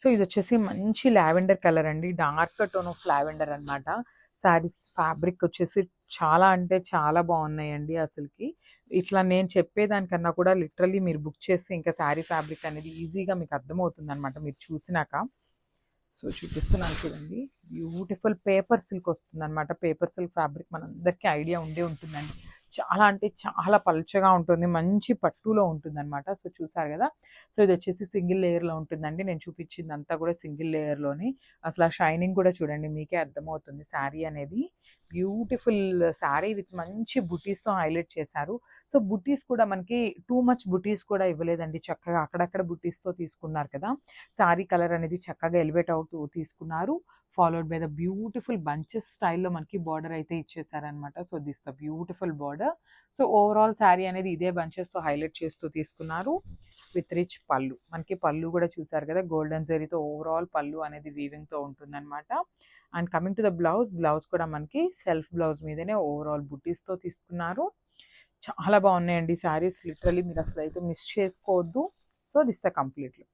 So ఇది వచ్చేసి మంచి లావెండర్ కలర్ అండి, డార్క్ టోన్ ఆఫ్ లావెండర్ అనమాట. శారీస్ ఫ్యాబ్రిక్ వచ్చేసి చాలా అంటే చాలా బాగున్నాయండి అసలుకి. ఇట్లా నేను చెప్పేదానికన్నా కూడా లిటరల్లీ మీరు బుక్ చేస్తే ఇంకా శారీ ఫ్యాబ్రిక్ అనేది ఈజీగా మీకు అర్థమవుతుంది అనమాట మీరు చూసినాక. సో చూపిస్తున్నాను చూడండి, బ్యూటిఫుల్ పేపర్ సిల్క్ వస్తుంది అనమాట. పేపర్ సిల్క్ ఫ్యాబ్రిక్ మనందరికీ ఐడియా ఉండే ఉంటుందండి. చాలా అంటే చాలా పల్చగా ఉంటుంది, మంచి పట్టులో ఉంటుంది అనమాట. సో చూసారు కదా. సో ఇది వచ్చేసి సింగిల్ లేయర్లో ఉంటుందండి, నేను చూపించింది అంతా కూడా సింగిల్ లేయర్లోని. అసలు ఆ షైనింగ్ కూడా చూడండి, మీకే అర్థమవుతుంది. శారీ అనేది బ్యూటిఫుల్ శారీ విత్ మంచి బుటీస్తో హైలైట్ చేశారు. సో బుటీస్ కూడా మనకి టూ మచ్ బుటీస్ కూడా ఇవ్వలేదండి, చక్కగా అక్కడక్కడ బుటీస్తో తీసుకున్నారు కదా. శారీ కలర్ అనేది చక్కగా ఎలివేట్ అవుతూ తీసుకున్నారు. Followed by the beautiful bunches స్టైల్లో మనకి బార్డర్ అయితే ఇచ్చేసారనమాట. So this the beautiful border. So overall sari అనేది ఇదే బంచెస్తో హైలైట్ చేస్తూ తీసుకున్నారు విత్ రిచ్ పళ్ళు. మనకి పళ్ళు కూడా చూసారు కదా, గోల్డెన్ జరీతో ఓవరాల్ పళ్ళు అనేది వీవింగ్తో ఉంటుందన్నమాట. And coming to the blouse, blouse కూడా మనకి సెల్ఫ్ బ్లౌజ్ మీదనే ఓవరాల్ బుటీస్తో తీసుకున్నారు. చాలా బాగున్నాయండి శారీస్, లిటరలీ మీరు అసలు అయితే మిస్ చేసుకోవద్దు. So this the complete look.